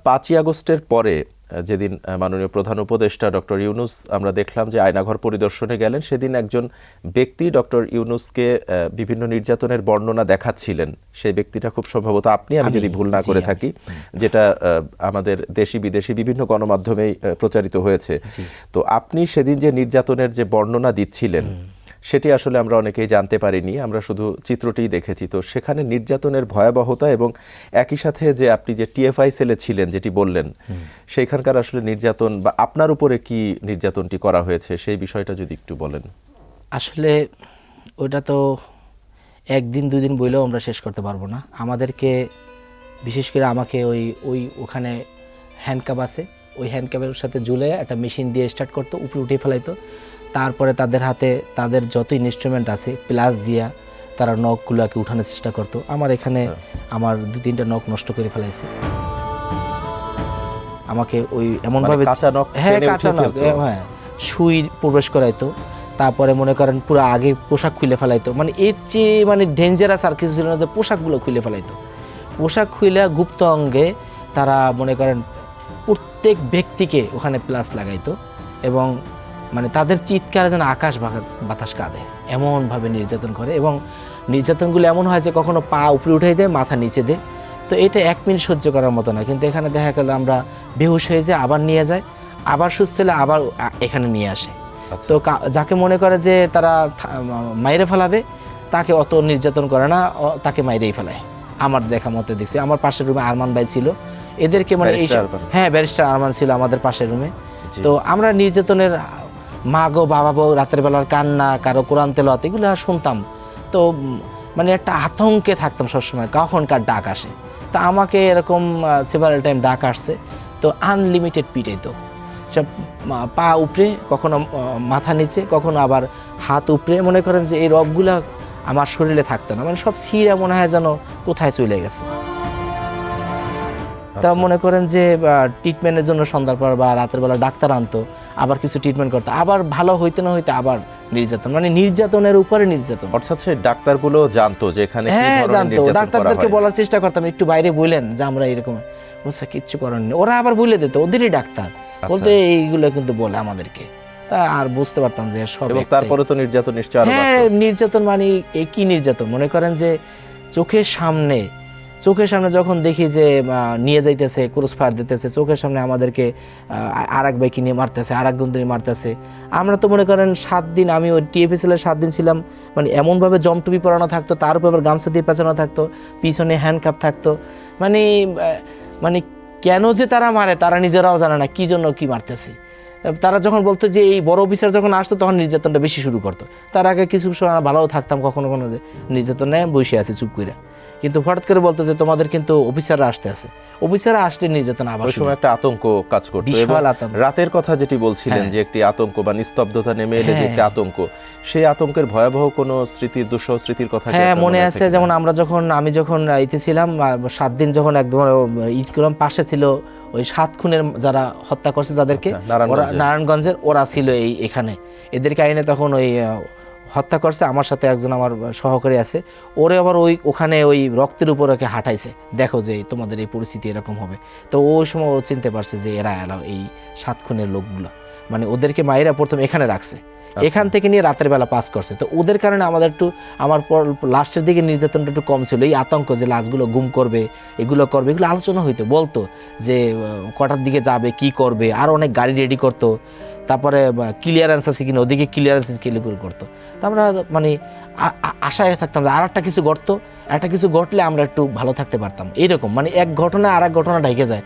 5ই আগস্টের পরে যেদিন মাননীয় প্রধান উপদেষ্টা ডক্টর ইউনূস আমরা দেখলাম যে আয়নাঘর পরিদর্শনে গেলেন, সেদিন একজন ব্যক্তি ডক্টর ইউনূসকে বিভিন্ন নির্যাতনের বর্ণনা দেখাচ্ছিলেন। সেই ব্যক্তিটা খুব সম্ভবত আপনি, আমি যদি ভুল না করে থাকি, যেটা আমাদের দেশি বিদেশি বিভিন্ন গণমাধ্যমেই প্রচারিত হয়েছে। তো আপনি সেদিন যে নির্যাতনের যে বর্ণনা দিচ্ছিলেন সেটি আসলে আমরা অনেকেই জানতে পারিনি, আমরা শুধু চিত্রটিই দেখেছি। তো সেখানে নির্যাতনের ভয়াবহতা এবং একই সাথে যে আপনি যে টিএফআই সেলে ছিলেন যেটি বললেন, সেইখানকার আসলে নির্যাতন বা আপনার উপরে কি নির্যাতনটি করা হয়েছে সেই বিষয়টা যদি একটু বলেন। আসলে ওইটা তো একদিন দুদিন বইলেও আমরা শেষ করতে পারবো না। আমাদেরকে বিশেষ করে আমাকে ওখানে হ্যান্ডকাপ আছে, ওই হ্যান্ডকাপের সাথে ঝুলে একটা মেশিন দিয়ে স্টার্ট করতো, উপরে উঠে ফেলাইতো। তারপরে তাদের হাতে তাদের যত ইনস্ট্রুমেন্ট আছে প্লাস দিয়া তারা নখগুলোকে উঠানোর চেষ্টা করতো। আমার এখানে আমার 2-3টা নখ নষ্ট করে ফেলাইছে। আমাকে ওই এমনভাবে কাঁচা নখ, হ্যাঁ, সুই প্রবেশ করাইতো। তারপরে মনে করেন পুরো আগে পোশাক খুলে ফেলাইতো। মানে এর চেয়ে ডেঞ্জারাস আর কিছু ছিল না, যে পোশাকগুলো খুলে ফেলাইতো। পোশাক খুলে গুপ্ত অঙ্গে তারা মনে করেন প্রত্যেক ব্যক্তিকে ওখানে প্লাস লাগাইতো এবং তাদের চিৎকারে যেন আকাশ বাতাস কাঁদে এমনভাবে নির্যাতন করে। এবং নির্যাতনগুলো এমন হয় যে কখনো পা উপরে উঠাই দেয়, মাথা নিচে দেয়। তো এটা 1 মিনিট সহ্য করার মতো না। কিন্তু এখানে দেখা গেল আমরা বেহুশ হয়ে যাই, আবার নিয়ে যায়, আবার সুস্থ হলে আবার এখানে নিয়ে আসে। তো যাকে মনে করে যে তারা মাইরে ফেলাবে তাকে অত নির্যাতন করে না, তাকে মাইরেই ফেলায়। আমার দেখা মতে দেখছি। আমার পাশের রুমে আরমান ভাই ছিল, এদেরকে হ্যাঁ, ব্যারিস্টার আরমান ছিল আমাদের পাশের রুমে। তো আমরা নির্যাতনের মা গো বাবা বউ রাতের বেলার কান্না, কারো কোরআন তেলাওয়াত এগুলো শুনতাম। তো একটা আতঙ্কে থাকতাম সবসময়, কখন কার ডাক আসে। তা আমাকে এরকম সেভারাল টাইম ডাক আসছে। তো আনলিমিটেড পিটাইতো, সব পা উপরে, কখনো মাথা নিচে, কখনো আবার হাত উপরে। মনে করেন যে এই রগগুলা আমার শরীরে থাকতো না, সব ছিঁড়া মনে হয় যেন কোথায় চলে গেছে। তা মনে করেন যে ট্রিটমেন্টের জন্য সন্ধ্যার পর বা রাতের বেলা ডাক্তার আনতো, আবার কিছু ট্রিটমেন্ট করতো, আবার ভালো হইতে না হইতে আবার নির্যাতন, নির্যাতনের উপরে নির্যাতন। অর্থাৎ সেই ডাক্তারগুলো জানতো যে এখানে কি ধরনের জানতো। নির্যাতন করা হয়। ডাক্তারদেরকে বলার চেষ্টা করতাম, একটু বাইরে বললেন যে আমরা এরকম, বুঝছে কিচ্ছু করার নেই। ওরা আবার বলে দিত, ওদেরই ডাক্তার বলতে এইগুলো কিন্তু বলে আমাদেরকে। তা আর বুঝতে পারতাম যে সব। এবং তারপরে তো নির্যাতন নিশ্চয় আরো বাড়তো। নির্যাতন কি নির্যাতন, মনে করেন যে চোখের সামনে যখন দেখি যে নিয়ে যাইতেছে, ক্রস ফায়ার দিতেছে চোখের সামনে, আমাদেরকে আরেক বাইকে নিয়ে মারতেছে, আরেক গন্ধ নিয়ে মারতেছে। আমরা তো মনে করেন 7 দিন, আমি ওই টিএফএসএলের 7 দিন ছিলাম, এমনভাবে জমটুপি পরানো থাকতো, তার উপর আবার গামছা দিয়ে পেঁচানো থাকতো, পিছনে হ্যান্ডকাপ থাকতো। কেন যে তারা মারে তারা নিজেরাও জানে না, কি জন্য কি মারতেছে। তারা যখন বলতো যে এই বড় অফিসার যখন আসতো তখন নির্যাতনটা বেশি শুরু করতো। তার আগে কিছু সময় ভালোও থাকতাম, কখনো যে নির্যাতন নেয় বসে আছে চুপ করে। কিন্তু হঠাৎ করে বলতো যে তোমাদের কিন্তু অফিসাররা আসতে আছে, অফিসাররা আসলে নির্যাতন আবার। ওই সময় একটা আতঙ্ক কাজ করতো। রাতের কথা যেটি বলছিলেন যে একটি আতঙ্ক বা নিস্তব্ধতা নেমে এলে যে একটি আতঙ্ক, সেই আতঙ্কের ভয়াবহ কোনো স্মৃতির, দুঃসহ স্মৃতির কথা মনে আছে? যেমন আমি যখন ইতে ছিলাম 7 দিন, যখন একদম ঈদ করলাম, পাশে ছিল ওই 7 খুনের যারা হত্যা করছে যাদেরকে, নারায়ণগঞ্জের, ওরা ছিল এখানে। এদেরকে আইনে তখন ওই হত্যা করছে। আমার সাথে একজন আমার সহকারী আছে, ওরে আবার ওখানে ওই রক্তের উপর ওকে হাঁটাইছে, দেখো যে তোমাদের এই পরিস্থিতি এরকম হবে। তো ওই সময় ও চিনতে পারছে যে এরা এই 7 খুনের লোকগুলা, ওদেরকে মায়েরা প্রথম এখানে রাখছে, এখান থেকে নিয়ে রাতের বেলা পাস করছে। তো ওদের কারণে আমার পর লাস্টের দিকে নির্যাতনটা একটু কম ছিল। এই আতঙ্ক যে লাশগুলো গুম করবে, এগুলো আলোচনা হইতো, বলতো যে কটার দিকে যাবে, কি করবে, আর অনেক গাড়ি রেডি করতো। তারপরে ক্লিয়ারেন্স আছে কিনা, ওদিকে ক্লিয়ারেন্স ক্লিয়ার করতো। তো আমরা আশায় থাকতাম যে আর একটা কিছু ঘটলে আমরা একটু ভালো থাকতে পারতাম। এইরকম এক ঘটনা আর এক ঘটনা ঢেকে যায়।